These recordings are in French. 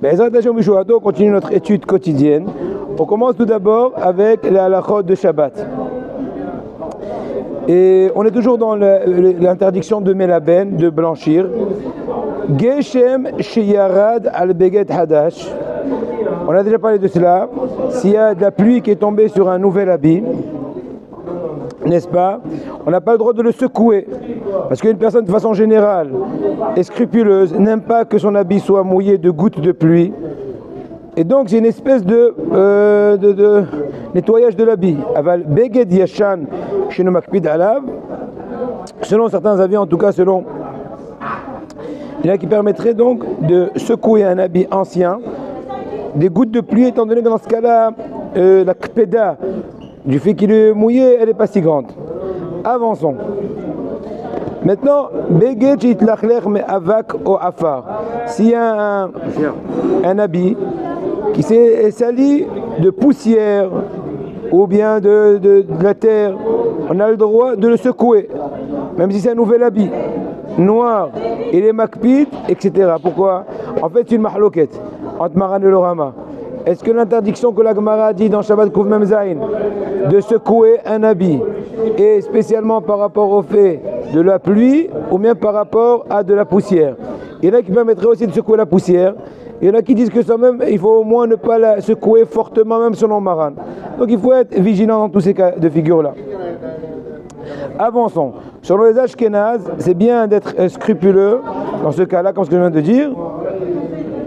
Bezrat Hashem Bishuato, on continue notre étude quotidienne. On commence tout d'abord avec la halachot de Shabbat. Et on est toujours dans l'interdiction de Melaben, de blanchir. Geshem Sheyarad al Beget Hadash. On a déjà parlé de cela. S'il y a de la pluie qui est tombée sur un nouvel habit, n'est-ce pas? On n'a pas le droit de le secouer. Parce qu'une personne, de façon générale, est scrupuleuse, n'aime pas que son habit soit mouillé de gouttes de pluie. Et donc, c'est une espèce de nettoyage de l'habit. Aval Beged Yashan chez nos Makpid Alav. Selon certains avis, en tout cas, selon. Il y en a qui permettrait donc de secouer un habit ancien des gouttes de pluie, étant donné que dans ce cas-là, la kpeda du fait qu'il est mouillé, elle n'est pas si grande. Avançons. Maintenant, Beged Yitlachler me avak o afar. S'il y a un habit qui s'est sali de poussière ou bien de la terre, on a le droit de le secouer, même si c'est un nouvel habit, noir, et les makpid, etc. Pourquoi? En fait, c'est une mahloket entre Maran et le Rama. Est-ce que l'interdiction que la Gemara dit dans Shabbat Kouf Mem Zayin de secouer un habit est spécialement par rapport au fait de la pluie ou bien par rapport à de la poussière? Il y en a qui permettraient aussi de secouer la poussière. Il y en a qui disent que ça même, il faut au moins ne pas la secouer fortement, même selon Maran. Donc il faut être vigilant dans tous ces cas de figure-là. Avançons. Selon les Ashkenaz, c'est bien d'être scrupuleux dans ce cas-là, comme ce que je viens de dire.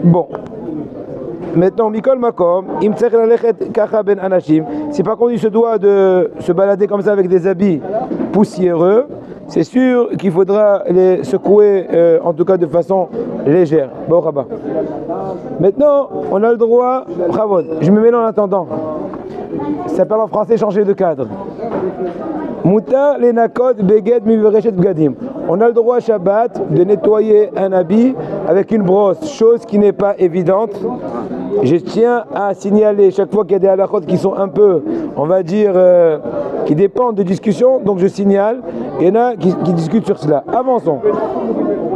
Bon. Maintenant, Mikol Makom, ben Anashim. Si par contre il se doit de se balader comme ça avec des habits poussiéreux, c'est sûr qu'il faudra les secouer, en tout cas de façon légère. Bon, rabat. Maintenant, on a le droit, bravo, je me mets en attendant. Ça s'appelle en français changer de cadre. Muta lenakot beged mivereshet bgadim. On a le droit Shabbat de nettoyer un habit avec une brosse, chose qui n'est pas évidente. Je tiens à signaler chaque fois qu'il y a des halakhot qui sont un peu, on va dire, qui dépendent de discussions, donc je signale, il y en a qui discutent sur cela. Avançons.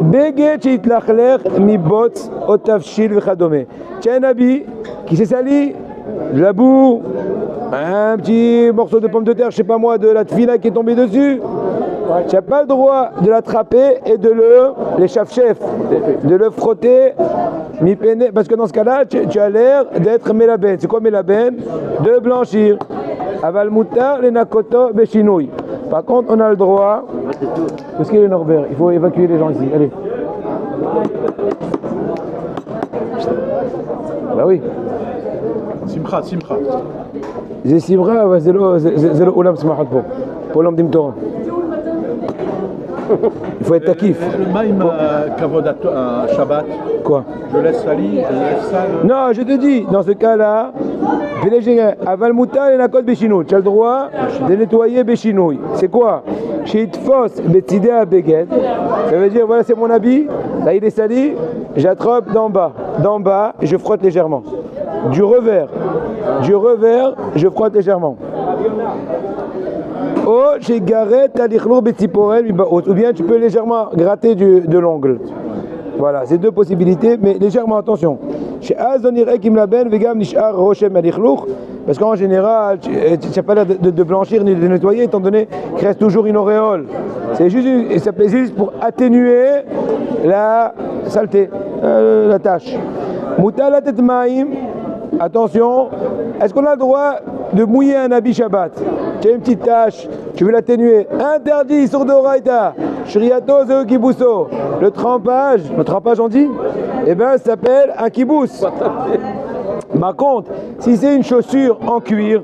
Beged shitlachler mi bot otavshil v'chadome. Tu as un habit qui s'est sali, de la boue, un petit morceau de pomme de terre, je sais pas moi, de la tfila qui est tombée dessus. Tu n'as pas le droit de l'attraper et de les chef de le frotter, parce que dans ce cas-là, tu as l'air d'être Melaben. C'est quoi Melaben? De blanchir. Aval mutar le nakoto beshinouy. Par contre, on a le droit. Où est-ce qu'il est Norbert? Il faut évacuer les gens ici. Allez. Bah oui. Simcha. C'est Simcha, c'est le Olam Smahat pour l'homme d'Imtora. Il faut être takif. Le maïm kavod à Shabbat. Quoi? Je laisse sali, je laisse sale. Non, je te dis, dans ce cas-là, aval mutar et nakot beshinouy. Tu as le droit de nettoyer beshinouy. C'est quoi? Sheitfos betidea beged. Ça veut dire, voilà, c'est mon habit. Là, il est sali. J'attrape d'en bas. D'en bas, je frotte légèrement. Du revers, je frotte légèrement. Ou bien tu peux légèrement gratter de l'ongle. Voilà, c'est deux possibilités, mais légèrement, attention. Parce qu'en général, tu n'as pas l'air de blanchir ni de nettoyer, étant donné qu'il reste toujours une auréole. C'est juste, ça plaît juste pour atténuer la saleté, la tâche. Attention, est-ce qu'on a le droit de mouiller un habit Shabbat? Tu as une petite tache, tu veux l'atténuer. Interdit sur d'Oraïta. Shriato zeu kibuso. Le trempage on dit? Eh bien, ça s'appelle un kibous. Par contre, si c'est une chaussure en cuir,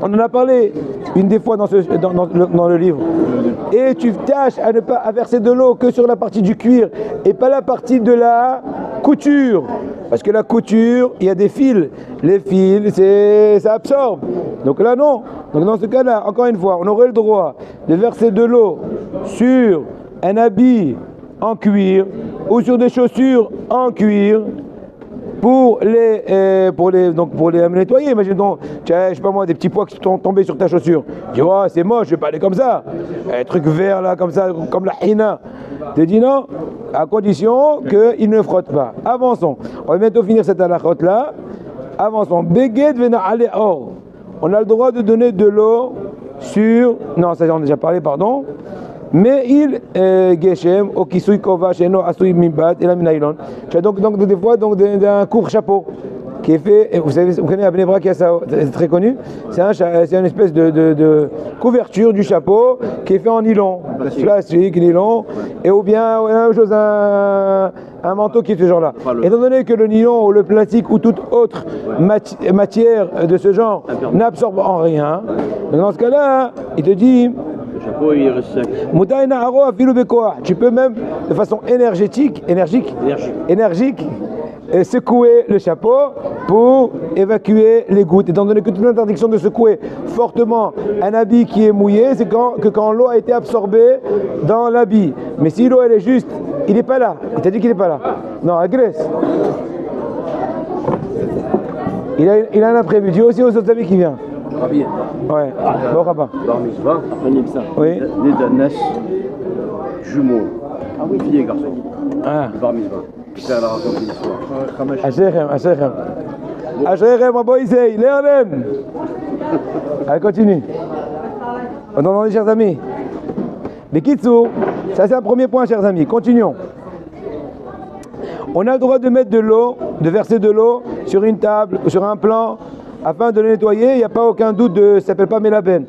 on en a parlé une des fois dans le livre, et tu tâches à ne pas verser de l'eau que sur la partie du cuir et pas la partie de la couture. Parce que la couture, il y a des fils. Les fils, ça absorbe. Donc là, non. Donc dans ce cas-là, encore une fois, on aurait le droit de verser de l'eau sur un habit en cuir ou sur des chaussures en cuir pour les nettoyer. Imagine donc, tu as, je sais pas moi, des petits pois qui sont tombés sur ta chaussure. Tu dis, oh, c'est moche, je vais pas aller comme ça. Un truc vert là, comme ça, comme la hina. te dit non, à condition qu'il ne frotte pas. Avançons. On va bientôt finir cette halachot là. Avançons. Beged vena ale or. On a le droit de donner de l'eau sur. Non, ça j'en ai déjà parlé, pardon. Mais il geshem au kisui kova sheno asui mimbat et la minaylon. Tu as donc des fois d'un court chapeau qui est fait. Vous savez, vous connaissez à Bnei Brak, c'est très connu. C'est une espèce de couverture du chapeau qui est fait en nylon, plastique, nylon, et ou bien un manteau qui est ce genre-là. Étant donné que le nylon ou le plastique ou toute autre matière de ce genre n'absorbe en rien, dans ce cas-là, il te dit. Chapeau, il reste sec. Tu peux même de façon énergique, secouer le chapeau pour évacuer les gouttes. Étant donné que toute l'interdiction de secouer fortement un habit qui est mouillé, c'est quand l'eau a été absorbée dans l'habit. Mais si l'eau elle est juste, il n'est pas là. Il t'a dit qu'il n'est pas là. Non, à Grèce. Il a un imprévu. Dis aussi aux autres amis qui viennent. Rabbi. Ouais, bon rabbin. Bar mitzvah, ça. Oui. Né d'un jumeaux. Fille et garçon. Ah. Bar mitzvah. Ça, elle a raconté l'histoire. Asherichem, Aboisei, Léonen. Allez, continue. On entend, chers amis. Les Kitsou, ça c'est un premier point, chers amis. Continuons. On a le droit de mettre de l'eau, de verser de l'eau sur une table ou sur un plan afin de le nettoyer. Il n'y a pas aucun doute, ça ne s'appelle pas Mélaben.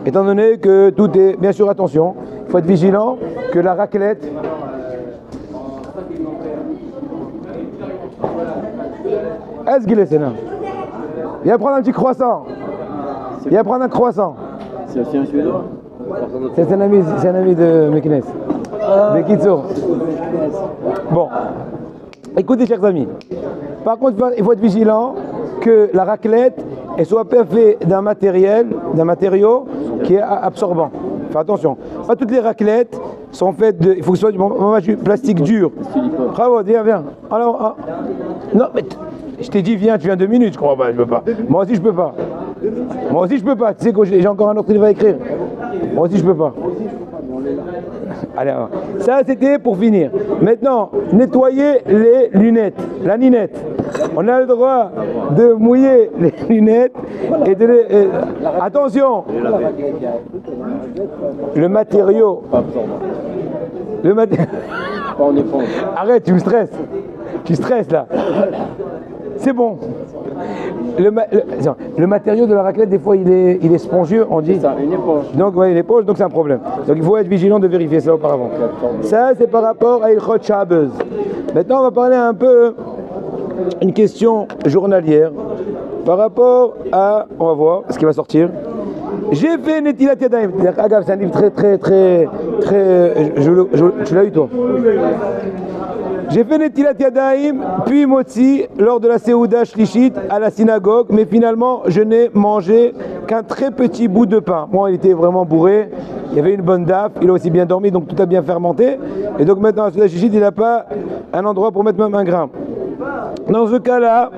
Étant donné que tout est, bien sûr, attention, il faut être vigilant que la raclette. Est-ce qu'il est sénat? Viens prendre un petit croissant. Viens prendre un croissant. C'est aussi un Suédois? C'est un ami de Mekines. De Kitsour. Bon. Écoutez, chers amis. Par contre, il faut être vigilant que la raclette elle soit faite d'un matériau qui est absorbant. Fais attention. Pas toutes les raclettes sont faites de. Il faut que ce soit du plastique dur. Bravo, viens. Alors, non, mais je t'ai dit, viens, tu viens 2 minutes, je crois. Bah, je peux pas. Moi aussi, je peux pas. Tu sais que j'ai encore un autre livre à écrire. Moi aussi, je peux pas. Allez, ça, c'était pour finir. Maintenant, nettoyer les lunettes, la ninette. On a le droit de mouiller les lunettes et de les. Attention, le matériau. Arrête, tu me stresses. Tu stresses là. C'est bon. Le matériau de la raclette, des fois, il est spongieux, on dit. C'est ça, une éponge. Donc, ouais, une éponge, donc c'est un problème. Donc, il faut être vigilant de vérifier ça auparavant. Ça, c'est par rapport à Ilchot Shabbos. Maintenant, on va parler un peu une question journalière par rapport à, on va voir ce qui va sortir. J'ai fait Netilat Yadayim. C'est un livre très, tu l'as eu toi? J'ai fait Netilat Yadayim, puis Motzi, lors de la Seouda Shlishit à la synagogue, mais finalement, je n'ai mangé qu'un très petit bout de pain. Moi, il était vraiment bourré, il y avait une bonne daffe, il a aussi bien dormi, donc tout a bien fermenté. Et donc maintenant, à la Seouda Shlishit, il n'a pas un endroit pour mettre même un grain. Dans ce cas-là,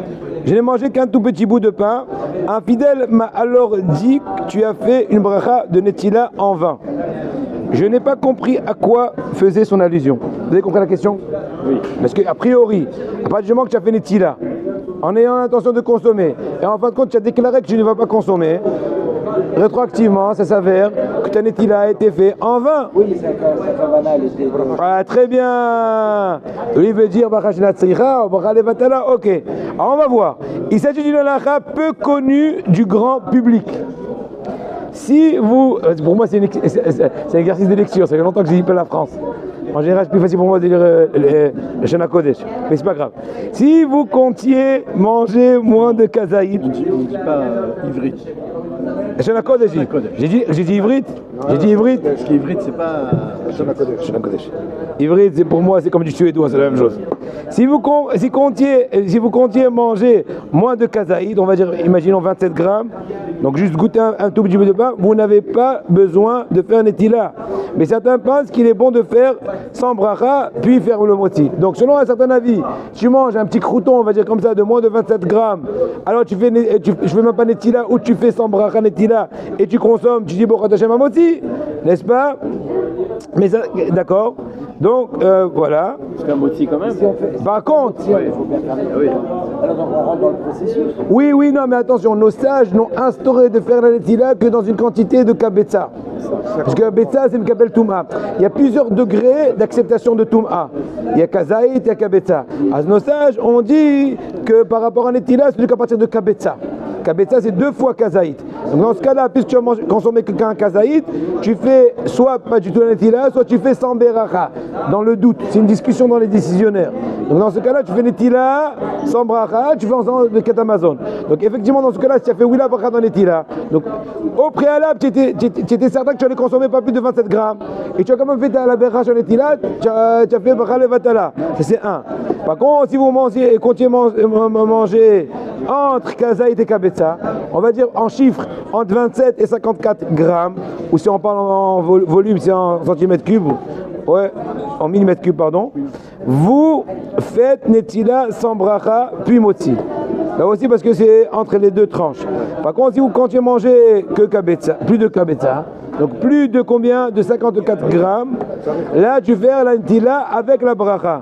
je n'ai mangé qu'un tout petit bout de pain. Un fidèle m'a alors dit que tu as fait une bracha de Netila en vain. Je n'ai pas compris à quoi faisait son allusion. Vous avez compris la question? Oui. Parce qu'a priori, à partir du moment que tu as fait Netila, en ayant l'intention de consommer, et en fin de compte tu as déclaré que tu ne vas pas consommer, rétroactivement, ça s'avère que ta Netila a été fait en vain. Oui, c'est un Ah, très bien. Lui veut dire ok. Alors on va voir. Il s'agit d'une halakha peu connue du grand public. Si vous, pour moi c'est un exercice de lecture, ça fait longtemps que j'ai dit pas la France. En général c'est plus facile pour moi de lire le Shana Kodesh, mais c'est pas grave. Si vous comptiez manger moins de kazaït, On ne dit pas ivrite. Shana Kodesh, j'ai dit ivrite. J'ai dit ivrite. Parce qu'ivrite, c'est pas Shana Kodesh. Ivrite, c'est pour moi, c'est comme du suédois, c'est la même chose. Si vous comptiez manger moins de kazaïd, on va dire, imaginons 27 grammes, donc juste goûter un tout petit peu de pain, vous n'avez pas besoin de faire netila. Mais certains pensent qu'il est bon de faire sans bracha, puis faire le moti. Donc selon un certain avis, tu manges un petit crouton, on va dire comme ça, de moins de 27 grammes, alors je fais même pas netila, ou tu fais sans bracha netila, et tu consommes, tu dis bon, Hashem moti, n'est-ce pas? Mais ça, d'accord. Donc, voilà. C'est un moti quand même. Si on fait, Par contre, si on il faut bien faire les Oui. Alors donc on rentre dans le processus. oui, non, mais attention, nos sages n'ont instauré de faire la netila que dans une quantité de kabetza. Parce que betza, c'est le kabel touma. Il y a plusieurs degrés d'acceptation de touma. Il y a kazaït, il y a kabetza. À nos sages, on dit que par rapport à netila, c'est qu'à partir de kabetza. Kabetza, c'est 2 fois kazaït. Donc dans ce cas-là, puisque tu as consommé qu'un kazaït, tu fais soit pas du tout la netila, soit tu fais sans beracha. Dans le doute, c'est une discussion dans les décisionnaires. Donc dans ce cas-là, tu fais netila sans bracha, tu fais ensemble de katamazon. Donc effectivement, dans ce cas-là, si tu as fait wila bracha dans netila, donc au préalable, tu étais certain que tu allais consommer pas plus de 27 grammes. Et tu as quand même fait la beracha sur netila, tu as fait bracha levatala. Ça c'est un. Par contre, si vous mangez et continuez manger entre kazaït et kabetza, on va dire en chiffres entre 27 et 54 grammes, ou si on parle en volume, c'est en centimètres cubes, ouais, en millimètres cubes, pardon, vous faites netila sans bracha, puis motzi. Là aussi parce que c'est entre les 2 tranches. Par contre, si vous continuez à manger que kabetza, plus de kabetza, donc plus de combien? De 54 grammes, là tu fais la netila avec la bracha.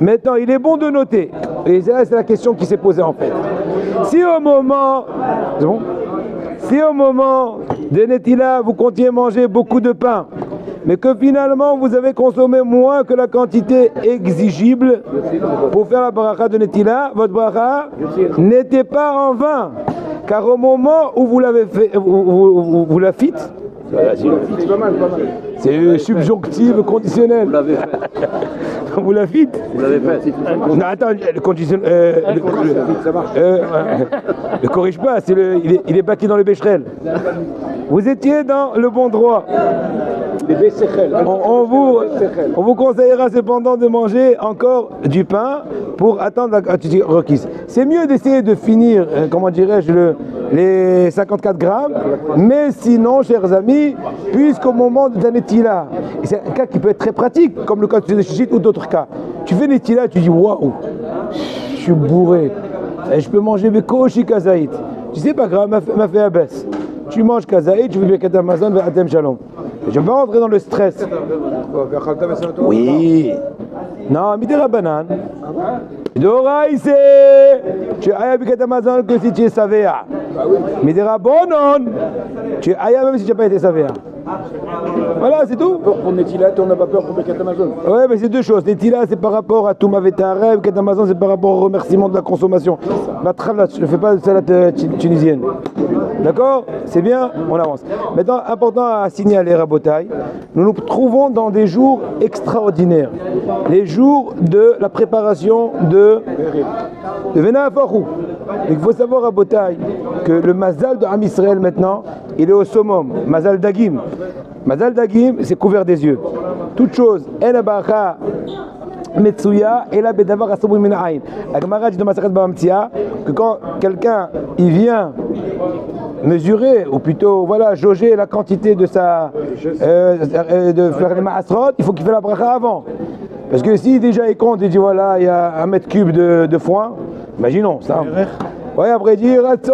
Maintenant, il est bon de noter, et là c'est la question qui s'est posée en fait. Si au moment, c'est bon? Si au moment de netila, vous continuez à manger beaucoup de pain, mais que finalement vous avez consommé moins que la quantité exigible pour faire la bracha de netila, votre bracha n'était pas en vain, car au moment où vous l'avez fait, vous la faites. C'est pas mal. C'est subjonctif conditionnel. Vous l'avez fait. Vous la faites. Vous l'avez fait. Non, attends, le conditionnel. Ça marche. Ne corrige pas, il est baqué dans le bécherel. Vous étiez dans le bon droit. On vous conseillera cependant de manger encore du pain pour attendre la quantité requise. C'est mieux d'essayer de finir, comment dirais-je, les 54 grammes, mais sinon, chers amis, puisqu'au moment de ta netila, et c'est un cas qui peut être très pratique, comme le cas de chichit ou d'autres cas, tu fais netila, tu dis waouh, je suis bourré, et je peux manger mes koshi kazaït. Tu sais pas grave, m'a fait abaisse. Tu manges kazaït, tu veux bien qu'à Amazon, vers Atem Shalom. Je ne vais pas rentrer dans le stress. Oui. Non, Midera Banane. Doraïse. Tu as avec Amazon que si tu es Savéa. Midera Bonon. Tu as même si tu n'as pas été Savéa. Voilà, c'est tout. Pour Netilat, on n'a pas peur pour Birkat Amazon. Ouais, mais c'est 2 choses. Netilat, c'est par rapport à Touma Vetara, Birkat Amazon, c'est par rapport au remerciement de la consommation. La tralat, je ne fais pas de salade tunisienne. D'accord? C'est bien, on avance. Maintenant, important à signaler, Rabotai, nous nous trouvons dans des jours extraordinaires. Les jours de la préparation de Vena Afarou. Il faut savoir, Rabotai, que le Mazal de Am Israël maintenant, il est au summum. Mazal Dagim. Mazal Dagim, c'est couvert des yeux. Toute chose, En Abacha Metsuya et la Bedavar Asobu Min Aïn. La Gemara dit de Masachat Bamtia que quand quelqu'un il vient mesurer, ou plutôt voilà, jauger la quantité de sa de faire les ma'asrot, il faut qu'il fasse la bracha avant. Parce que si déjà il compte et dit voilà, il y a 1 mètre cube de foin, imaginons ça. Ouais, après dire tu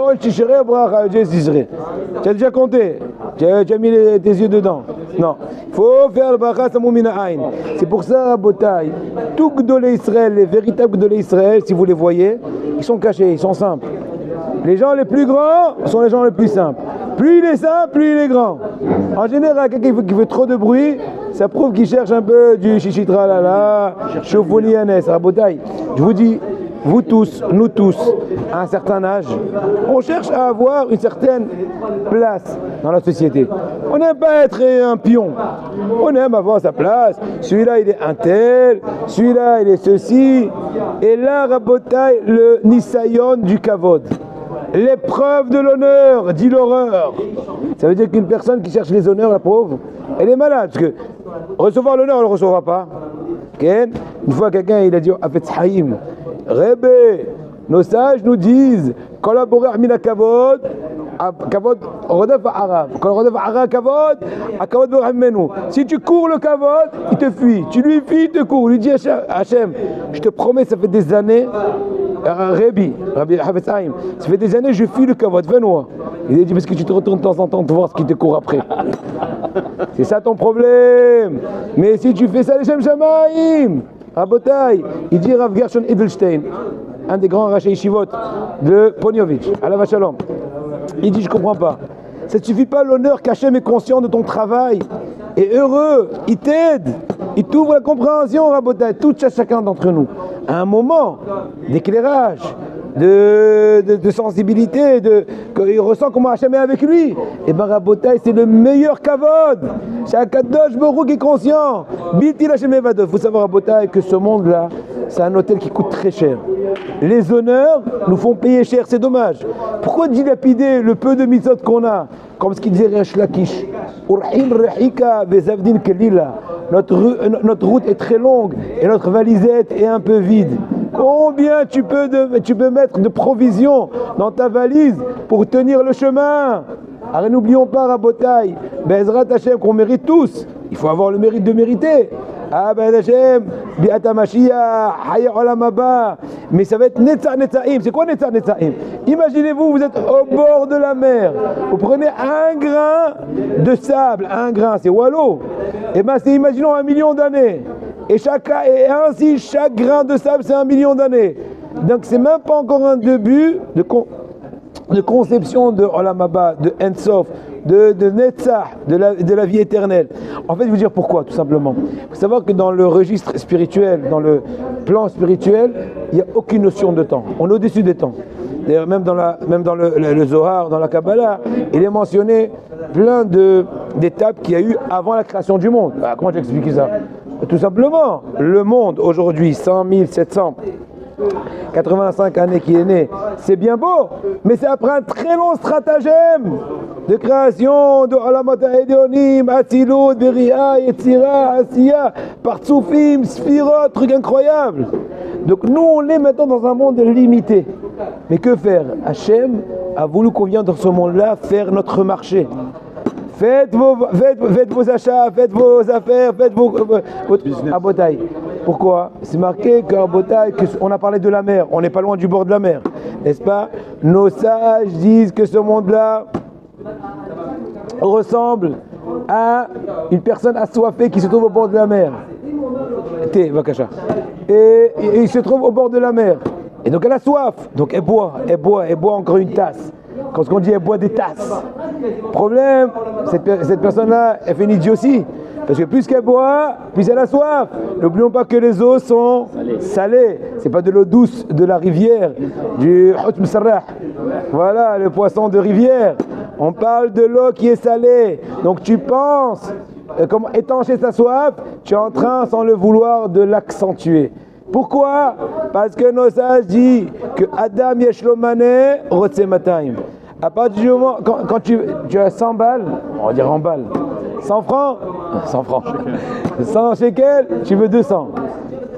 as déjà compté, tu as mis tes yeux dedans. Non, il faut faire le bracha samumina aïn. C'est pour ça, Rabotai, tout Gdolé Israël, les véritables Gdolé Israël, si vous les voyez, ils sont cachés, ils sont simples. Les gens les plus grands sont les gens les plus simples. Plus il est simple, plus il est grand. En général, quelqu'un qui fait trop de bruit, ça prouve qu'il cherche un peu du chichitra lala, choufoni anes, Rabotai. Je vous dis, vous tous, nous tous, à un certain âge, on cherche à avoir une certaine place dans la société. On n'aime pas être un pion. On aime avoir sa place. Celui-là, il est un tel. Celui-là, il est ceci. Et là, Rabotai, le nisayon du kavod. L'épreuve de l'honneur, dit l'horreur. Ça veut dire qu'une personne qui cherche les honneurs, la pauvre, elle est malade. Parce que recevoir l'honneur, elle ne le recevra pas. Okay? Une fois, quelqu'un, il a dit à Fetz Haïm, Rebbe, nos sages nous disent collaborer à Mina Kavod, Kavod Rodef Arav. Quand Rodef Arav Kavod, à Kavod Borhamenu. Si tu cours le Kavod, il te fuit. Tu lui fuis, il te court. Il lui dit Hachem, je te promets, ça fait des années, Rabbi Hafetz Haïm, ça fait des années, je fuis le Kavod, fais-nous. Il a dit parce que tu te retournes de temps en temps pour voir ce qui te court après. C'est ça ton problème. Mais si tu fais ça, les Shem Shamaim, Rabotai, il dit Rav Gershon Edelstein, un des grands rachis Yeshivot de Poniovitch, à la Vachalom. Il dit, je comprends pas. Ça ne suffit pas l'honneur qu'Hachem est conscient de ton travail. Et heureux, il t'aide. Il t'ouvre la compréhension, Rabotai, tout chacun d'entre nous. À un moment d'éclairage, de sensibilité, qu'il ressent comment Hachem est avec lui. Et ben Rabotai, c'est le meilleur kavod. Shakadosh Baruch est conscient. Bilti Hachem Evado. Il faut savoir, Rabotai, que ce monde-là, c'est un hôtel qui coûte très cher. Les honneurs nous font payer cher, c'est dommage. Pourquoi dilapider le peu de mitzvot qu'on a? Comme ce qu'il disait Resh Lakish. Notre route est très longue et notre valisette est un peu vide. Combien tu peux mettre de provisions dans ta valise pour tenir le chemin? Alors n'oublions pas, Rabotai, Bezrat Hashem, qu'on mérite tous. Il faut avoir le mérite de mériter. Ah ben Hashem, Bi'ata Mashiach, Haya Olam Haba. Mais ça va être Netzar Netzaim. C'est quoi Netzar Netzaim? Imaginez-vous, vous êtes au bord de la mer. Vous prenez un grain de sable. Un grain, c'est Wallo. Et ben c'est, imaginons, 1 million d'années. Et ainsi, chaque grain de sable, c'est 1 million d'années. Donc c'est même pas encore un début de conception de Olam Haba, de Ensof, de Netzach, de la vie éternelle. En fait, je veux dire pourquoi, tout simplement. Il faut savoir que dans le registre spirituel, dans le plan spirituel, il n'y a aucune notion de temps. On est au-dessus des temps. D'ailleurs, même dans le Zohar, dans la Kabbalah, il est mentionné plein d'étapes qu'il y a eu avant la création du monde. Ah, comment j'explique ça? Tout simplement, le monde aujourd'hui, 100 785 années qu'il est né, c'est bien beau, mais c'est après un très long stratagème de création de Alamata Edeonim, Atzilut, Beria, Yetzira, Asiya, Partsoufim, Sphirot, truc incroyable. Donc nous on est maintenant dans un monde limité. Mais que faire? Hachem a voulu qu'on vienne dans ce monde-là faire notre marché. Faites vos achats, faites vos affaires, faites votre Rabotai. Pourquoi? C'est marqué qu'à Rabotai, on a parlé de la mer, on n'est pas loin du bord de la mer, n'est-ce pas? Nos sages disent que ce monde-là ressemble à une personne assoiffée qui se trouve au bord de la mer. Et il se trouve au bord de la mer. Et donc elle a soif, donc elle boit encore une tasse. Quand on dit elle boit des tasses. Problème, cette personne-là, elle fait une idiotie. Parce que plus qu'elle boit, plus elle a soif. N'oublions pas que les eaux sont salées. C'est pas de l'eau douce de la rivière, du Hout Msarrah. Voilà, le poisson de rivière. On parle de l'eau qui est salée. Donc tu penses, comment étancher sa soif, tu es en train, sans le vouloir, de l'accentuer. Pourquoi? Parce que nos sages disent que Adam Yeshlomane Rotse Matayim. À partir du moment, quand tu as 100 balles, on va dire en balles, 100 francs, 100 francs, 100 shekels, tu veux 200.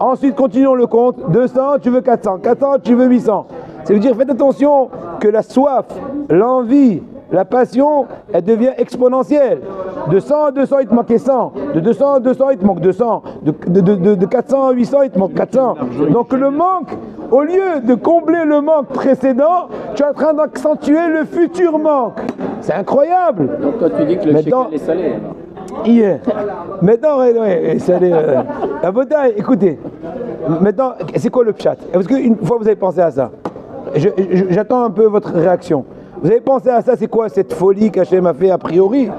Ensuite, continuons le compte, 200, tu veux 400, 400, tu veux 800. Ça veut dire, faites attention que la soif, l'envie, la passion, elle devient exponentielle. De 100 à 200, il te manquait 100. De 200 à 200, il te manque 200. De 400 à 800, il te manque 400. Donc le manque, au lieu de combler le manque précédent, tu es en train d'accentuer le futur manque. C'est incroyable. Donc toi tu dis que le shekel est salé alors. Hier. Maintenant, salé. La bataille, écoutez. Maintenant, c'est quoi le pchat? Parce qu'une fois vous avez pensé à ça, j'attends un peu votre réaction. Vous avez pensé à ça, c'est quoi cette folie qu'Hachem a fait a priori?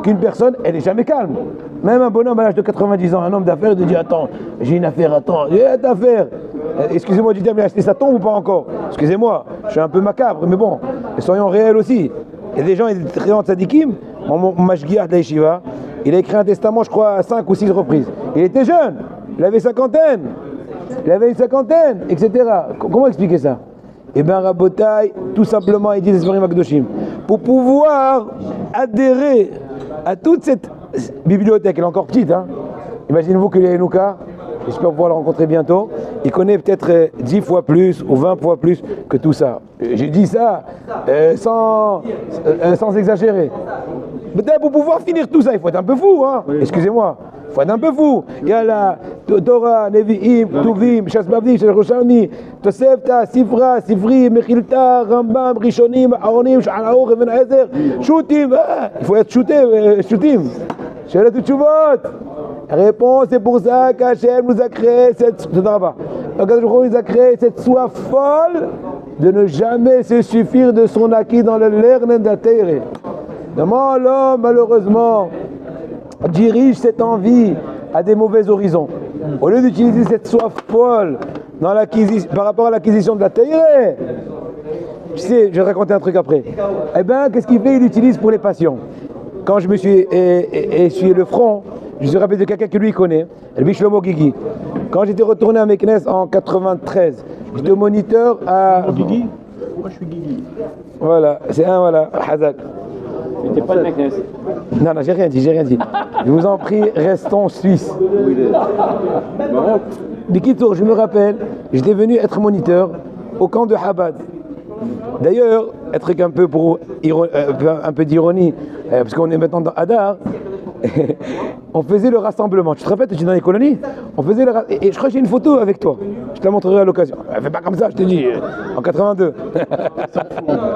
Qu'une personne, elle n'est jamais calme. Même un bonhomme à l'âge de 90 ans, un homme d'affaires, il te dit attends, j'ai une affaire, attends, j'ai une affaire. Excusez-moi du terme, il a acheté sa tombe ou pas encore? Excusez-moi, je suis un peu macabre, mais bon, soyons réels aussi. Il y a des gens, ils étaient très en tzadikim. Mon mashgiach de la yeshiva, il a écrit un testament, je crois, à 5 ou 6 reprises. Il était jeune, il avait une cinquantaine, etc. Comment expliquer ça? Eh bien, Rabotai, tout simplement, il dit les Sfarim Akdoshim, pour pouvoir adhérer à toute cette bibliothèque, elle est encore petite, hein. Imaginez-vous que Yanouka, j'espère pouvoir le rencontrer bientôt, il connaît peut-être 10 fois plus ou 20 fois plus que tout ça. J'ai dit ça sans exagérer. Peut-être pour pouvoir finir tout ça, il faut être un peu fou, hein. Oui. Excusez-moi. faut être un peu fou. Il y a la Torah, Nevi'im, Tuvim, Shasbavdim, Shasbavdim, Tosefta, Sifra, Sifri, Mechilta, Rambam, Rishonim, Aronim, Sha'alaour, Even Ezer, Shoutim. Il faut être Shoutim. Shelet Tshuvot. Réponse, c'est pour ça qu'Hachem nous a créé cette soif folle de ne jamais se suffire de son acquis dans le lernen d'Ateire. Comment l'homme, malheureusement, dirige cette envie à des mauvais horizons. Au lieu d'utiliser cette soif folle par rapport à l'acquisition de la Teire, tu sais, je vais te raconter un truc après. Eh bien, qu'est-ce qu'il fait? Il l'utilise pour les passions. Quand je me suis essuyé le front, je me suis rappelé de quelqu'un que lui connaît, Rabbi Shlomo Gigi. Quand j'étais retourné à Meknes en 93, j'étais moniteur à... Guigui? Moi je suis Guigui. Voilà, c'est un, voilà, Hazak. Mais t'es pas de Meknes. Non, j'ai rien dit. Je vous en prie, restons suisses. Où il est? Maroc. Bikitour, je me rappelle, j'étais venu être moniteur au camp de Chabad. D'ailleurs, un truc un peu d'ironie, parce qu'on est maintenant dans Hadar, on faisait le rassemblement. Tu te rappelles, tu étais dans les colonies? On faisait le rassemblement. Et je crois que j'ai une photo avec toi. Je te la montrerai à l'occasion. Fais pas comme ça, je te dis. En 82.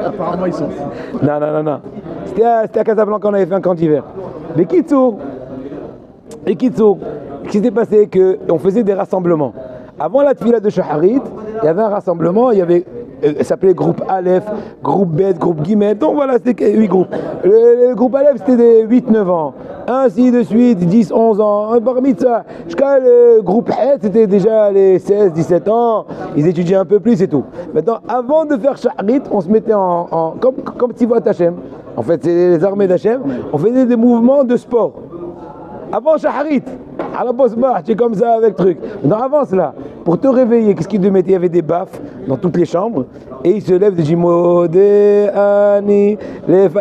Apparemment ils sont fous. Non. C'était à Casablanca, on avait fait un camp d'hiver. Mais Kitsour, ce qui s'était passé, qu'on faisait des rassemblements. Avant la tfila de Shaharit, il y avait un rassemblement, il y avait, ça s'appelait groupe Aleph, groupe Bet, groupe Guimet, donc voilà, c'était 8 groupes. Le groupe Aleph, c'était des 8-9 ans, ainsi de suite, 10-11 ans, un bar mitzvah. Jusqu'à le groupe Het, c'était déjà les 16-17 ans, ils étudiaient un peu plus et tout. Maintenant, avant de faire Shaharit, on se mettait comme Tzivot Hashem, en fait, c'est les armées d'Hachem, on faisait des mouvements de sport. Avant Shaharit, à la bosse bas, tu es comme ça avec truc. Non, avance là. Pour te réveiller, qu'est-ce qu'il te mettait? Il y avait des baffes dans toutes les chambres. Et il se lève, il dit Modéani.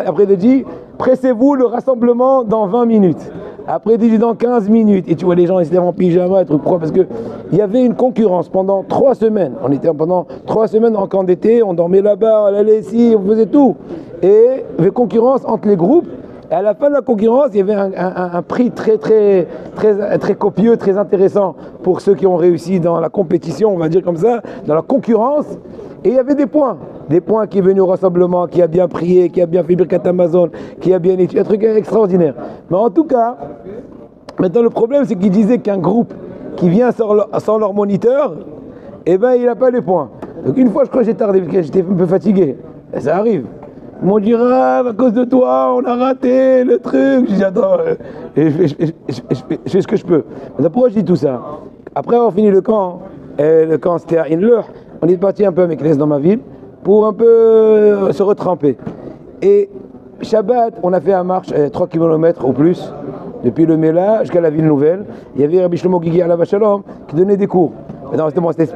Après, il dit pressez-vous le rassemblement dans 20 minutes. Après, il dit dans 15 minutes. Et tu vois les gens, ils se lèvent en pyjama et trucs. Pourquoi? Parce qu'il y avait une concurrence pendant 3 semaines. On était pendant 3 semaines en camp d'été, on dormait là-bas, on allait ici, on faisait tout. Et il y avait concurrence entre les groupes. Et à la fin de la concurrence, il y avait un prix très copieux, très intéressant pour ceux qui ont réussi dans la compétition, on va dire comme ça, dans la concurrence. Et il y avait des points qui est venu au rassemblement, qui a bien prié, qui a bien fait Birkat Amazon, qui a bien étudié, un truc extraordinaire. Mais en tout cas, maintenant le problème c'est qu'il disait qu'un groupe qui vient sans leur moniteur, eh ben il n'a pas les points. Donc une fois je crois que j'ai tardé, parce que j'étais un peu fatigué. Et ça arrive. Ils m'ont dit, à cause de toi, on a raté le truc. J'ai dit, attends, je fais ce que je peux. Mais pourquoi je dis tout ça? Après avoir fini le camp c'était à Inleur, on est parti un peu avec les dans ma ville pour un peu se retremper. Et Shabbat, on a fait une marche 3 km ou plus, depuis le Mela jusqu'à la ville nouvelle. Il y avait Rabbi Shlomo Gigi à la Vachalom qui donnait des cours. Maintenant, c'était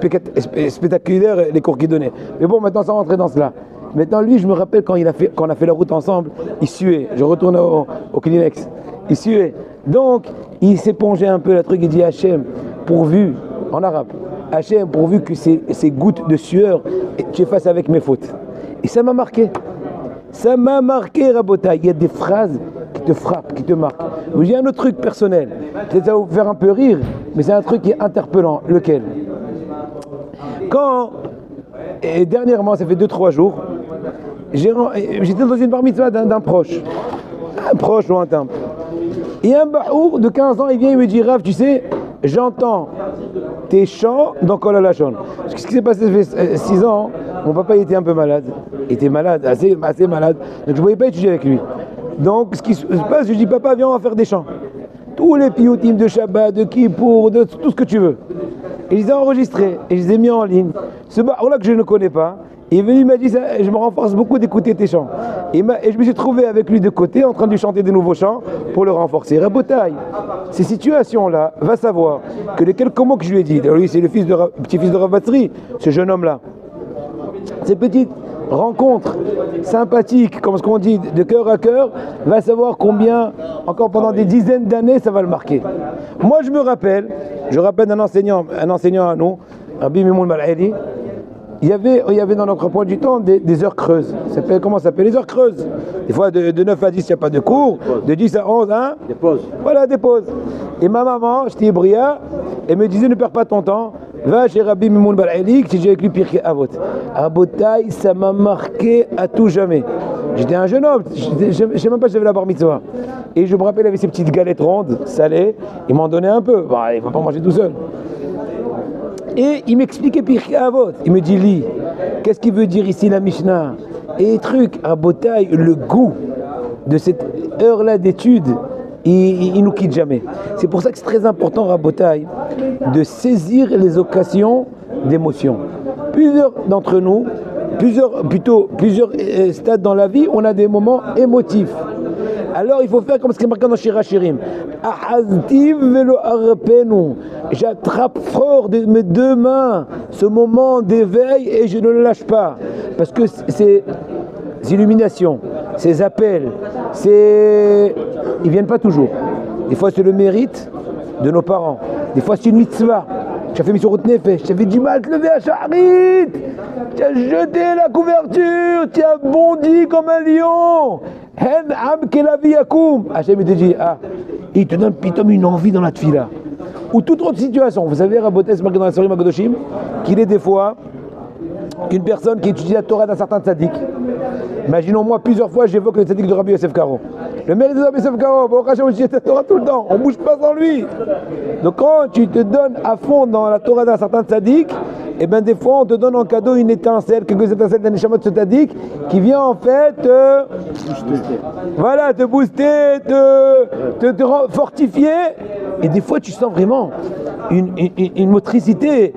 spectaculaire les cours qu'il donnait. Mais bon, maintenant, sans rentrer dans cela. Maintenant, lui, je me rappelle quand on a fait la route ensemble, il suait. Je retourne au Kleenex. Il suait. Donc, il s'épongeait un peu le truc. Il dit Hachem, pourvu, en arabe, Hachem, pourvu que ces gouttes de sueur, tu effaces avec mes fautes. Et ça m'a marqué. Ça m'a marqué, Rabota. Il y a des phrases qui te frappent, qui te marquent. J'ai un autre truc personnel. Peut-être ça va vous faire un peu rire, mais c'est un truc qui est interpellant. Lequel? Et dernièrement, ça fait 2-3 jours, j'étais dans une bar mitzvah d'un proche. Un proche lointain. Et un bahour de 15 ans, il vient, il me dit Rav, tu sais, j'entends tes chants dans Kol HaLashon. Ce qui s'est passé, ça fait 6 ans, mon papa il était un peu malade. Il était malade, assez malade. Donc je ne pouvais pas étudier avec lui. Donc ce qui se passe, je dis papa, viens, on va faire des chants. Tous les piyoutim de Shabbat, de Kippour, de tout ce que tu veux. Et je les ai enregistrés, et je les ai mis en ligne. Ce bahour-là que je ne connais pas, il est venu, il m'a dit, je me renforce beaucoup d'écouter tes chants. Et je me suis trouvé avec lui de côté, en train de lui chanter des nouveaux chants, pour le renforcer. Rabotaï, ces situations-là, va savoir que les quelques mots que je lui ai dit, lui c'est le petit-fils de Rav Batsri, ce jeune homme-là, ces petites rencontres sympathiques, comme ce qu'on dit, de cœur à cœur, va savoir combien, encore pendant des dizaines d'années, ça va le marquer. Moi, je rappelle d'un enseignant à nous, Rabbi Mimoun Mal'aili, il y avait dans notre emploi du temps des heures creuses. Comment ça s'appelle? Les heures creuses. Des fois, de 9 à 10, il n'y a pas de cours. De 10 à 11, hein? Des pauses. Voilà, des pauses. Et ma maman, j'étais Bria, elle me disait, ne perds pas ton temps. Va chez Rabbi Mimoun Bal'ali, que j'ai avec lui Pirkei Avot. Rabotai, ça m'a marqué à tout jamais. J'étais un jeune homme, je ne sais même pas si j'avais la bar mitzvah. Et je me rappelle, il avait ces petites galettes rondes, salées, il m'en donnait un peu. Bah, il ne va pas manger tout seul. Et il m'expliquait Pirkei Avot. Il me dit, lis, qu'est-ce qu'il veut dire ici la Mishnah? Et truc, Rabotai, le goût de cette heure-là d'étude, il nous quitte jamais. C'est pour ça que c'est très important, Rabotai, de saisir les occasions d'émotion. Plusieurs d'entre nous, plusieurs stades dans la vie, on a des moments émotifs. Alors il faut faire comme ce qui est marqué dans Shira Shirim. J'attrape fort de mes deux mains ce moment d'éveil et je ne le lâche pas. Parce que ces illuminations, ces appels, ils viennent pas toujours. Des fois c'est le mérite de nos parents. Des fois c'est une mitzvah. Tu as fait mission route nefesh, tu avais du mal à te lever à Shaharit, tu as jeté la couverture, tu as bondi comme un lion. Hen am kelavi yakum. Hachem te dit, il te donne pitom une envie dans la tfila. Ou toute autre situation. Vous savez, Rabotai, c'est marqué dans la série Magodoshim, qu'il est des fois qu'une personne qui étudie la Torah d'un certain tzaddik. Imaginons moi, plusieurs fois, j'évoque le tzaddik de Rabbi Yosef Karo. Le mérite de Rabbi Yosef Karo, bon, Hachem, je la Torah tout le temps, on ne bouge pas sans lui. Donc quand tu te donnes à fond dans la Torah d'un certain tzaddik, et bien des fois on te donne en cadeau une étincelle, quelques étincelles d'un neshama de ce tzaddik, qui vient en fait te booster, te fortifier. Et des fois tu sens vraiment une motricité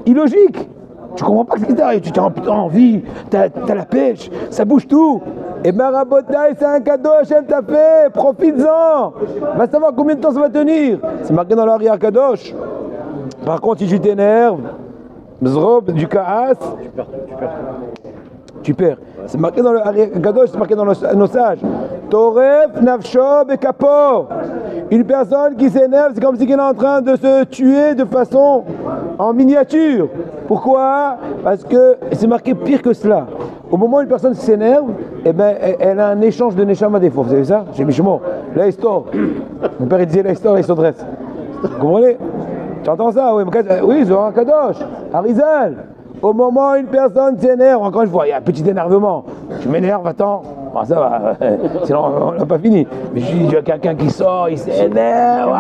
illogique. Tu comprends pas ce qui t'arrive, tu as envie, t'as la pêche, ça bouge tout. Et ben Rabotai, c'est un cadeau, Hachem t'a fait, profites-en. Va savoir combien de temps ça va tenir. C'est marqué dans l'Ari Kadosh. Par contre, si tu t'énerves, Bzrob, du Kaas, tu perds. C'est marqué dans l'Ari Kadosh, c'est marqué dans nos sages. Toref, Nafsho, Bekapo. Une personne qui s'énerve, c'est comme si elle est en train de se tuer de façon en miniature. Pourquoi? Parce que c'est marqué pire que cela. Au moment où une personne s'énerve, elle a un échange de neshama des fois. Vous savez ça? J'ai Mishmo. L'histoire. Mon père il disait l'histoire dresse. Vous comprenez? Tu entends ça? Oui, Zohar Kadosh. Arizal. Au moment où une personne s'énerve, encore une fois, il y a un petit énervement. Je m'énerve, attends. Bon, ça va, sinon on n'a pas fini. Mais je dis, il y a quelqu'un qui sort, il s'énerve.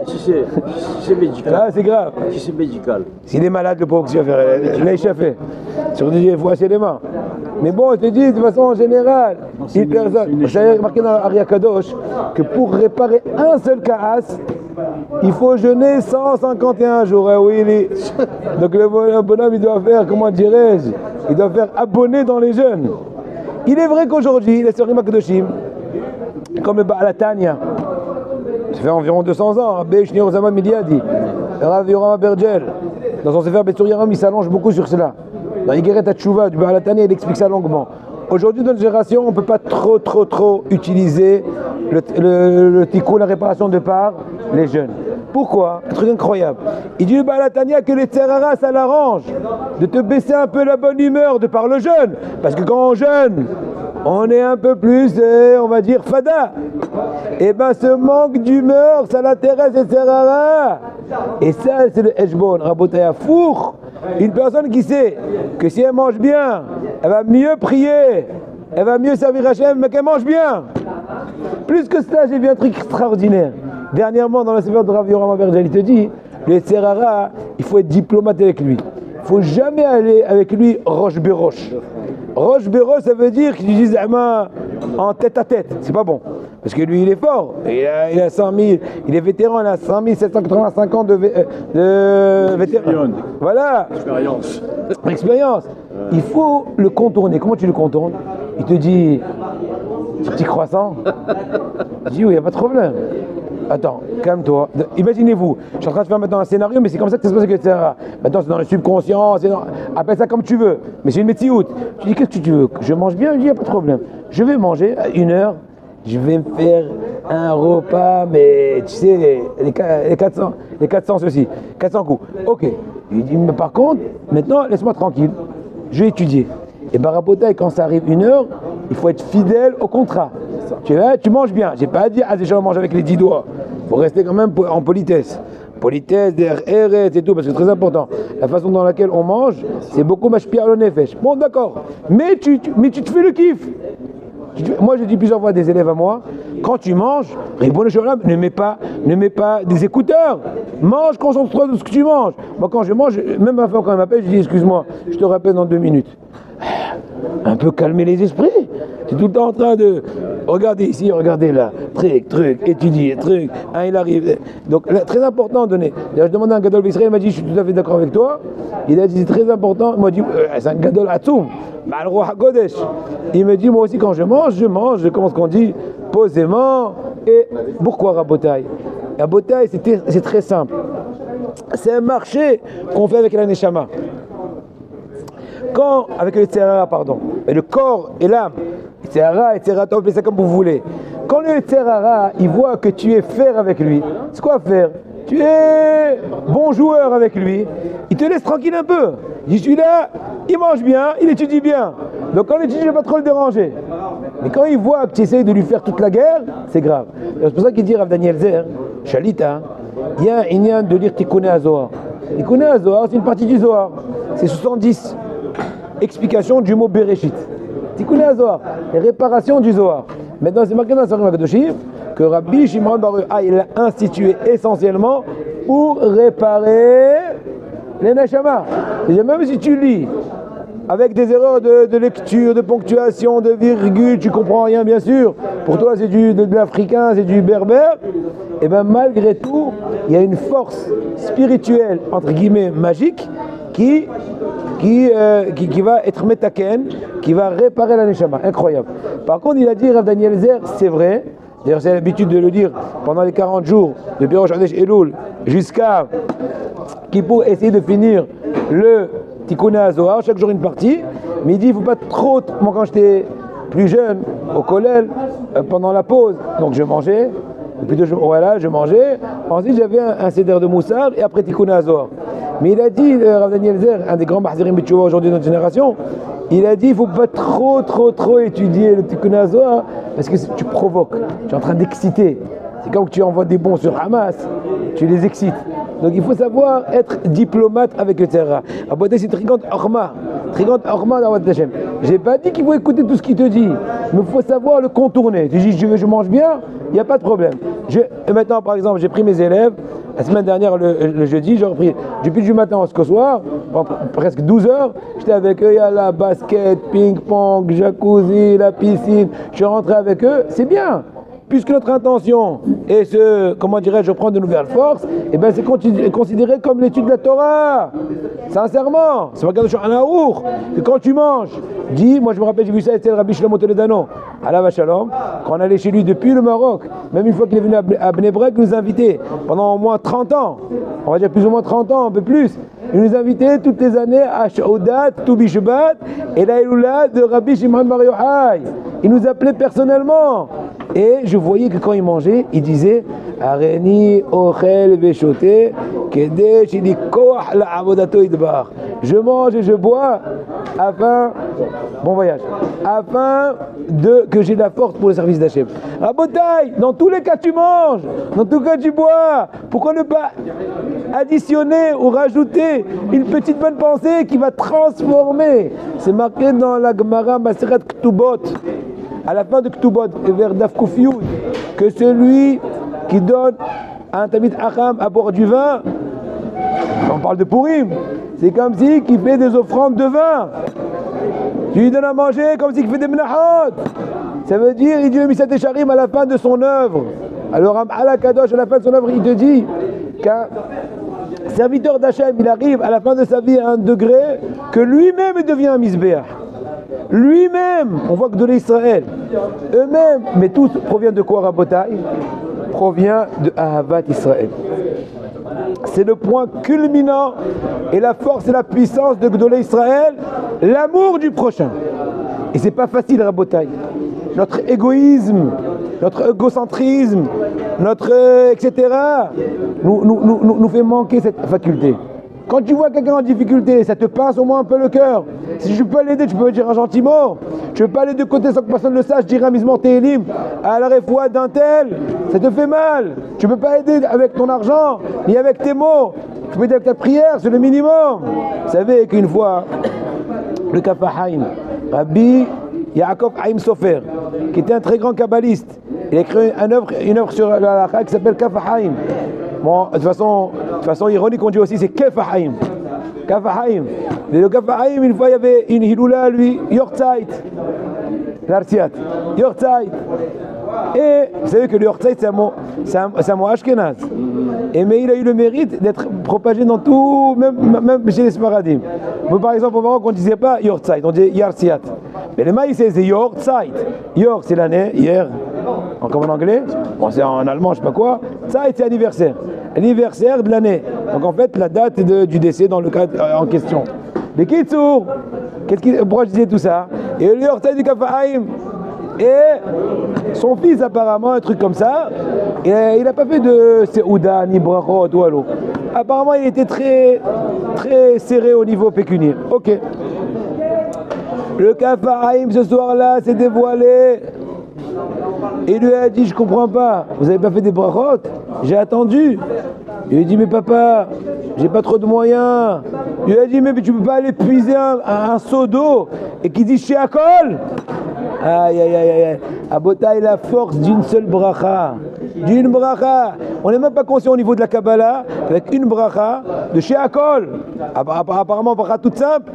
Si c'est médical. Là, c'est grave. Si c'est médical. S'il est malade, le pauvre, qu'est-ce qu'il va faire? Il l'a échappé. Sur il faut asser les mains. Mais bon, je te dis, de façon générale, une personne. Vous savez, marqué dans l'Ari Kadosh que pour réparer un seul kaas, il faut jeûner 151 jours. Oui, donc le bonhomme, il doit faire, comment dirais-je, il doit faire abonné dans les jeûnes. Il est vrai qu'aujourd'hui, les Sorim Akadoshim, comme le Baal Tanya, ça fait environ 200 ans, Rabbi Shneur Zama Miliadi, Rav Yoram Bergel, dans son Sefer Betsur Yaram, il s'allonge beaucoup sur cela. Dans Igeret HaTshuva du Baal Tanya, il explique ça longuement. Aujourd'hui, dans notre génération, on ne peut pas trop utiliser le tikkun, la réparation de par les jeunes. Pourquoi? Un truc incroyable. Il dit le Baal Tanya que les tzerara, ça l'arrange de te baisser un peu la bonne humeur de par le jeûne. Parce que quand on jeûne, on est un peu plus, on va dire, fada. Et bien ce manque d'humeur, ça l'intéresse les tzerara. Et ça, c'est le Eshbon, Rabotai Afour. Une personne qui sait que si elle mange bien, elle va mieux prier, elle va mieux servir Hachem, mais qu'elle mange bien. Plus que cela, j'ai vu un truc extraordinaire. Dernièrement, dans la sévère de Rav Yoram Bergel, il te dit, le Serara, il faut être diplomate avec lui. Il ne faut jamais aller avec lui roche béroche. Roche béroche, ça veut dire qu'il utilise la main en tête à tête. C'est pas bon. Parce que lui, il est fort. Il a 100 000, il est vétéran, il a 5 785 ans de vétéran. Voilà. Expérience. Il faut le contourner. Comment tu le contournes? Il te dit, petit croissant. Je dis, oui, il n'y a pas de problème. Attends, calme-toi. Imaginez-vous, je suis en train de faire maintenant un scénario, mais c'est comme ça que ça se passe avec le Tzara. Maintenant, c'est dans le subconscient, appelle ça comme tu veux. Mais c'est une métioute. Tu dis, qu'est-ce que tu veux? Je mange bien? Je dis, il n'y a pas de problème. Je vais manger à 1h je vais me faire un repas, mais tu sais, les 400 ceci, 400 coups. Ok. Il dit, mais par contre, maintenant, laisse-moi tranquille. Je vais étudier. Et Barabotaï, quand ça arrive 1 heure, il faut être fidèle au contrat. Tu vois, tu manges bien. J'ai pas dit, déjà on mange avec les 10 doigts. Il faut rester quand même en politesse. Politesse, RS et tout, parce que c'est très important. La façon dans laquelle on mange, c'est beaucoup mashpia le nefesh. Bon, d'accord. Mais tu te fais le kiff. Moi, je dis plusieurs fois à des élèves à moi, quand tu manges, ne mets pas des écouteurs. Mange, concentre-toi sur ce que tu manges. Moi, quand je mange, même ma femme, quand elle m'appelle, je dis, excuse-moi, je te rappelle dans 2 minutes. Un peu calmer les esprits. Tu es tout le temps en train de regarder ici, regarder là, truc, étudier, truc. Il arrive. Donc, là, très important de donner. D'ailleurs, je demandais à un gadol d'Israël, il m'a dit, je suis tout à fait d'accord avec toi. Il a dit, c'est très important. Il m'a dit, c'est un gadol atzoum. Il me dit, moi aussi, quand je mange, comment est-ce qu'on dit, posément. Et pourquoi Rabotaï? Rabotaï, c'est très simple. C'est un marché qu'on fait avec la Neshama. Quand, avec le Tzerara, pardon, et le corps et l'âme, Tzerara et Tzerara, appelez ça comme vous voulez. Quand le Tzerara, il voit que tu es faire avec lui, c'est quoi faire? Tu es bon joueur avec lui, il te laisse tranquille un peu. Je suis là, il mange bien, il étudie bien. Donc quand il étudie, je ne vais pas trop le déranger. Mais quand il voit que tu essayes de lui faire toute la guerre, c'est grave. C'est pour ça qu'il dit Rav Daniel Zer, Shalita, il y a un inyan de lire Tikkun HaZohar. Tikkun HaZohar, c'est une partie du Zohar. C'est 70 explications du mot Bereshit. Tikkun HaZohar, les réparations du Zohar. Maintenant, c'est marqué dans le Sarim HaKadoshim que Rabbi Shimon Bar Yochai il l'a institué essentiellement pour réparer les Neshama. Même si tu lis avec des erreurs de lecture, de ponctuation, de virgule, tu comprends rien bien sûr. Pour toi c'est de l'africain, c'est du berbère. Et bien malgré tout, il y a une force spirituelle, entre guillemets, magique, qui va être metaken, qui va réparer la neshama. Incroyable. Par contre, il a dit, Rav Daniel Zer, c'est vrai. D'ailleurs, c'est l'habitude de le dire pendant les 40 jours de Rosh Chodesh Elul jusqu'à Kippour, essayer de finir le Tikkun HaZohar, chaque jour une partie. Mais il dit, il ne faut pas trop. Moi, quand j'étais plus jeune, au collège, pendant la pause, donc je mangeais. Plutôt, je mangeais. Ensuite, j'avais un seder de Moussar et après Tikkun HaZohar. Mais il a dit, Rav Daniel Zer, un des grands Mahzirim Betchouva aujourd'hui de notre génération, il a dit, il ne faut pas trop étudier le Tikkun HaZohar parce que tu provoques, tu es en train d'exciter. C'est comme que tu envoies des bons sur Hamas, tu les excites. Donc il faut savoir être diplomate avec le Tzerara. Aboté, c'est Trigant Orma dans votre Hashem. J'ai pas dit qu'il faut écouter tout ce qu'il te dit, mais il faut savoir le contourner. Tu dis, je mange bien, il n'y a pas de problème. Et maintenant, par exemple, j'ai pris mes élèves. La semaine dernière, le jeudi, j'ai repris depuis du matin jusqu'au soir, presque 12 heures. J'étais avec eux, il y a la basket, ping-pong, jacuzzi, la piscine. Je suis rentré avec eux, c'est bien. Puisque notre intention est je prends de nouvelles forces, et bien c'est considéré comme l'étude de la Torah. Sincèrement, c'est pas quelque chose que quand tu manges, moi je me rappelle, j'ai vu ça avec Rabbi Shlomo Toledano, à la Vachalom, quand on allait chez lui depuis le Maroc, même une fois qu'il est venu à Bnei Brak, il nous invitait pendant au moins 30 ans, on va dire plus ou moins 30 ans, un peu plus. Il nous invitait toutes les années à Shaudat, Toubi Shabbat et la Eloula de Rabbi Shimon Bar Yochai. Il nous appelait personnellement. Et je voyais que quand il mangeait, il disait Areni ochel veshote kede shili koach la'avodato idbar. Je mange et je bois afin que j'ai la force pour le service d'Hachem. Rabotaï, dans tous les cas tu manges, dans tous les cas tu bois. Pourquoi ne pas additionner ou rajouter une petite bonne pensée qui va transformer? C'est marqué dans la Gemara Maseret Ktubot, à la fin de Ktubot, vers Daf Kuf Yud, que celui qui donne à un Tamid Acham à boire du vin, on parle de Purim, c'est comme si il fait des offrandes de vin. Tu lui donnes à manger comme si il fait des menachot. Ça veut dire, il dit le Misat Esharim à la fin de son œuvre. Alors, à la Kadosh, à la fin de son œuvre, il te dit qu'un serviteur d'Hachem, il arrive à la fin de sa vie à un degré que lui-même devient un Misbéach. Lui-même, on voit que de l'Israël, eux-mêmes, mais tous proviennent de quoi, Rabotaï? Provient de Ahavat Israël. C'est le point culminant et la force et la puissance de Gdolé Israël, l'amour du prochain. Et c'est pas facile, Rabotaï. Notre égoïsme, notre égocentrisme, notre etc. nous fait manquer cette faculté. Quand tu vois quelqu'un en difficulté, ça te pince au moins un peu le cœur. Si je peux l'aider, tu peux me dire un gentil mot. Je ne peux pas aller de côté sans que personne ne le sache, dire un misement télim à la réfoua d'un tel, ça te fait mal. Tu ne peux pas aider avec ton argent, ni avec tes mots. Tu peux aider avec ta prière, c'est le minimum. Vous savez qu'une fois, le Kaf HaHaim, Rabbi Yaakov Haïm Sofer, qui était un très grand kabbaliste, il a écrit une œuvre sur la halakha qui s'appelle Kaf HaHaim. Bon, de façon ironique, on dit aussi c'est Kef HaHaim. Kaf HaHaim. Mais le Kaf HaHaim, une fois, il y avait une hiloula à lui, Yortzeit, l'Arsiat, Yortzeit. Et vous savez que le Yortzeit, c'est un mot ashkenaz. Mais il a eu le mérite d'être propagé dans tout, même chez les Sfaradim. Mais par exemple, au Maroc, on ne disait pas Yortzeit, on disait Yarsiat. Mais le maïs, c'est Yortzeit. Yor, c'est l'année, hier, comme en anglais. Bon, c'est en allemand, je sais pas quoi. Zeit, c'est anniversaire. Anniversaire de l'année. Donc en fait, la date du décès dans le cas en question. Mais Kitsour, pourquoi je disais tout ça? Et le Yortzeit du Kaf HaHaim. Et son fils, apparemment, un truc comme ça, il n'a pas fait de Seouda, ni Brachot, ou allo. Apparemment, il était très, très serré au niveau pécunier. Ok. Le Kaf HaHaim, ce soir-là, s'est dévoilé. Il lui a dit, je comprends pas, vous avez pas fait des brachot? J'ai attendu. Il lui a dit, mais papa, j'ai pas trop de moyens. Il lui a dit, mais tu peux pas aller puiser un seau d'eau et qui dit chez Akol. Aïe aïe aïe aïe. À Botaï, la force d'une seule bracha. D'une bracha. On n'est même pas conscient au niveau de la Kabbalah, avec une bracha de chez Akol. Apparemment, bracha toute simple.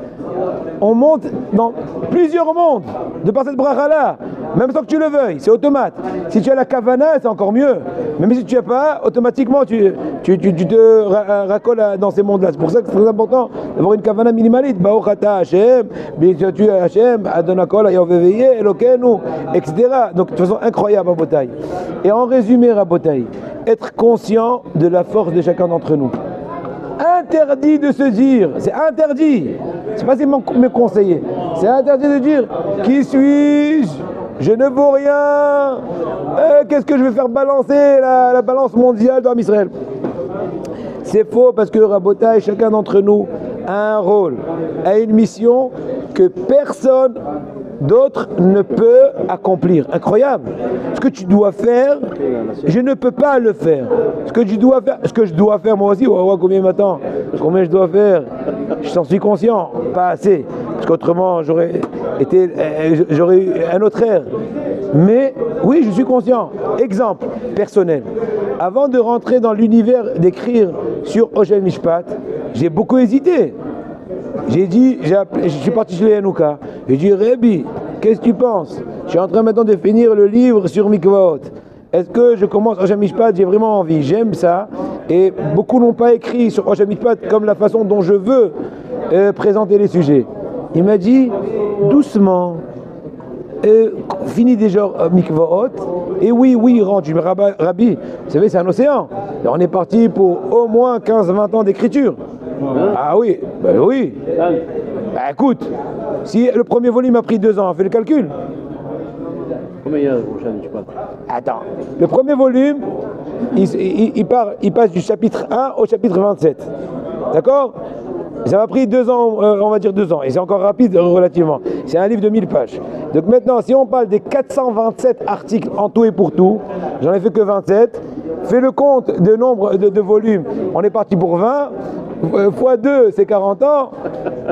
On monte dans plusieurs mondes de par cette bracha-là. Même sans que tu le veuilles, c'est automate. Si tu as la kavana, c'est encore mieux. Même si tu n'as pas, automatiquement, tu te racoles dans ces mondes-là. C'est pour ça que c'est très important d'avoir une kavana minimaliste. Baruchata Hashem, tu Hashem, Adonakol, Yahweh, Elokeinu, etc. Donc de façon incroyable, Rabotai. Et en résumé, Rabotai, être conscient de la force de chacun d'entre nous. Interdit de se dire, c'est interdit, c'est pas seulement me conseiller, c'est interdit de dire qui suis-je, je ne vaux rien, qu'est-ce que je vais faire balancer la balance mondiale dans Israël. C'est faux parce que Rabotai, chacun d'entre nous a un rôle, a une mission que personne d'autre ne peut accomplir. Incroyable. Ce que tu dois faire, je ne peux pas le faire. Ce que je dois faire moi aussi, combien m'attend, combien je dois faire, je s'en suis conscient, pas assez, parce qu'autrement j'aurais eu un autre air. Mais oui, je suis conscient. Exemple personnel. Avant de rentrer dans l'univers d'écrire sur Oshel Mishpat, j'ai beaucoup hésité. J'ai dit, je suis parti chez les Hanouka. J'ai dit, Rébi, qu'est-ce que tu penses? Je suis en train maintenant de finir le livre sur Mikvaot. Est-ce que je commence Oshel Mishpat? J'ai vraiment envie, j'aime ça. Et beaucoup n'ont pas écrit sur Oshel Mishpat comme la façon dont je veux présenter les sujets. Il m'a dit, doucement, finis déjà Mikvaot. Et oui, rentre. Je me dis, Rabbi, vous savez, c'est un océan. Et on est parti pour au moins 15-20 ans d'écriture. Ah oui, ben oui. Bah écoute, si le premier volume a pris 2 ans, fais le calcul. Combien il y a prochain, je sais pas. Attends, le premier volume, il passe du chapitre 1 au chapitre 27. D'accord? Ça m'a pris 2 ans, on va dire 2 ans, et c'est encore rapide relativement. C'est un livre de 1000 pages. Donc maintenant, si on parle des 427 articles en tout et pour tout, j'en ai fait que 27. Fais le compte de nombre de volumes. On est parti pour 20. Fois 2, c'est 40 ans.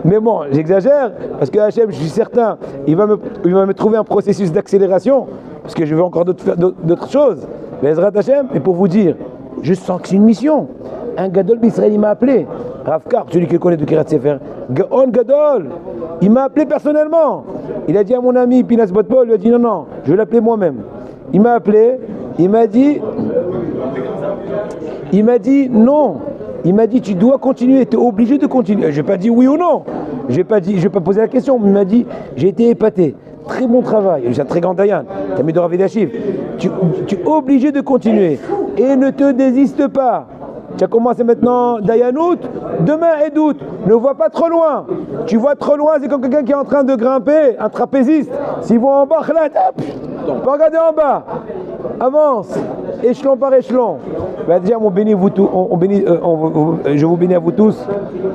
Mais bon, j'exagère, parce que Hachem, je suis certain, il va me trouver un processus d'accélération, parce que je veux encore d'autres choses. Mais Ezrat Hachem, et pour vous dire, je sens que c'est une mission. Un Gadol d'Israël, il m'a appelé. Rav Karp, celui qui connaît de Kirat Sefer. Gaon Gadol, il m'a appelé personnellement. Il a dit à mon ami Pinas Botpol, il a dit non, je vais l'appeler moi-même. Il m'a appelé, il m'a dit non. Il m'a dit, tu dois continuer, tu es obligé de continuer. Je n'ai pas dit oui ou non. Je n'ai pas posé la question. Mais il m'a dit, j'ai été épaté. Très bon travail. C'est un très grand Dayan. Tu as mis de Rav Elachiv. Tu es obligé de continuer. Et ne te désiste pas. Tu as commencé maintenant Dayanout, demain Edout. Ne vois pas trop loin. Tu vois trop loin, c'est comme quelqu'un qui est en train de grimper, un trapéziste. S'il voit en bas, là, tu peux regarder en bas. avance, échelon par échelon. Ben déjà, on bénit vous tous, je vous bénis à vous tous,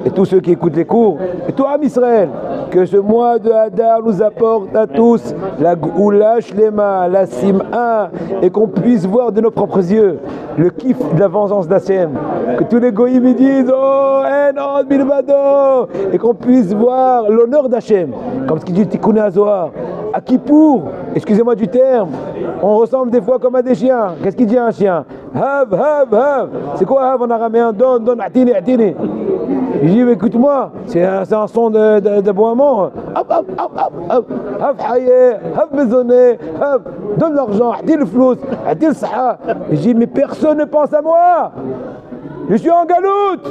et tous ceux qui écoutent les cours, et tout Am Israël, que ce mois de Hadar nous apporte à tous la Goula Shlema, la Sim'a, et qu'on puisse voir de nos propres yeux le kiff de la vengeance d'Hachem. Que tous les goïms ils disent oh, en bilbado, et qu'on puisse voir l'honneur d'Hachem, comme ce qu'il dit Tikkun HaZohar. À Kippour, excusez-moi du terme, on ressemble des fois comme à des chiens. Qu'est-ce qu'il dit à un chien? Hav, hav, hav. C'est quoi hav en araméen? Donne, donne, atini, atini. Je dis, mais écoute-moi, c'est un son d'aboiement. Hop, hop, hop, hop, hop. Hav haye, hav maisonné, hav. Donne l'argent, ati le flous, ati le saha. Je dis, mais personne ne pense à moi. Je suis en galoute.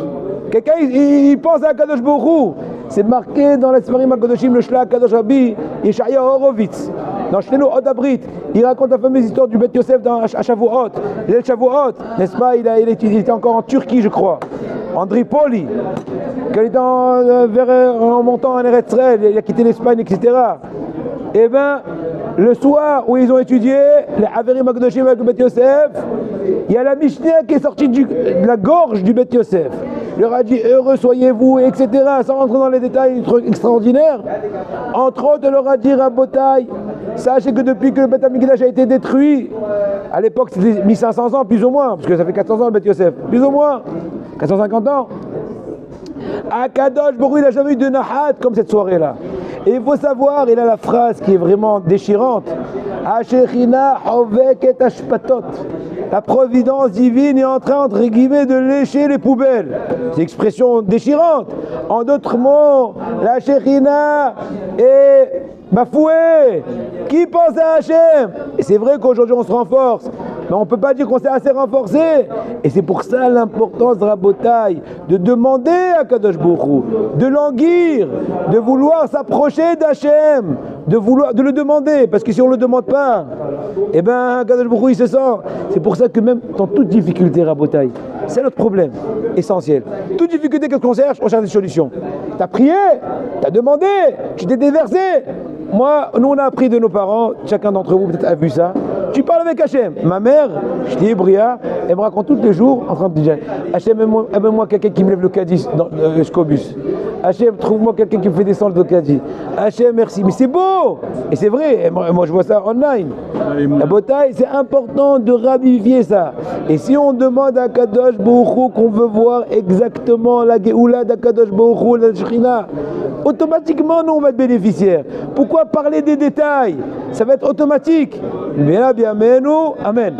Quelqu'un, il pense à Kadosh Baruch Hu. C'est marqué dans les Sfarim HaKadoshim, le Shlach Kadosh Rabbi Yeshaya Horowitz. Dans Shlenu Hod Abrit, il raconte la fameuse histoire du Beth Yosef à Shavuot. Il est Shavuot, n'est-ce pas? Il était encore en Turquie, je crois, en Tripoli. Quand il était en montant en Eretz Israël, il a quitté l'Espagne, etc. Et bien, le soir où ils ont étudié les Averim HaKadoshim avec le Beth Yosef, il y a la Mishnah qui est sortie de la gorge du Beth Yosef. Il leur a dit heureux soyez-vous, etc. Sans rentrer dans les détails extraordinaires. Entre autres, il leur a dit Rabotai, sachez que depuis que le Beth Amikdash a été détruit, à l'époque c'était 1500 ans plus ou moins, parce que ça fait 400 ans le Beth Yosef, plus ou moins, 450 ans. Akadosh Baruch Hu, il n'a jamais eu de nahat comme cette soirée-là. Et il faut savoir, il a la phrase qui est vraiment déchirante. Ashechina hovek et ashpatot. La providence divine est en train, entre guillemets, de lécher les poubelles. C'est une expression déchirante. En d'autres mots, la Shechina est bafouée. Qui pense à Hachem? Et c'est vrai qu'aujourd'hui on se renforce, mais on ne peut pas dire qu'on s'est assez renforcé. Et c'est pour ça l'importance de Rabotai, de demander à Kadosh Baruch Hu, de languir, de vouloir s'approcher d'Hachem, de le demander. Parce que si on ne le demande pas, eh bien Kadosh Baruch Hu il se sent. C'est pour ça que même dans toute difficulté, Rabotai, c'est notre problème essentiel. Toute difficulté qu'on cherche, on cherche des solutions. Tu as prié, tu as demandé, tu t'es déversé. Moi, nous on a appris de nos parents, chacun d'entre vous peut-être a vu ça. Tu parles avec Hachem. Ma mère, je dis Bria, elle me raconte tous les jours en train de dire Hachem, amène-moi quelqu'un qui me lève le caddie dans le scobus. Hachem, trouve-moi quelqu'un qui me fait descendre le caddie. Hachem, merci. Mais c'est beau. Et c'est vrai, et moi je vois ça online. La bataille, c'est important de ravivifier ça. Et si on demande à Kadosh Baruch Hu qu'on veut voir exactement la Géoula d'Akadosh Baruch Hu, la Shekhinah, automatiquement nous on va être bénéficiaires. Pourquoi parler des détails? Ça va être automatique. Bien, bien, amen.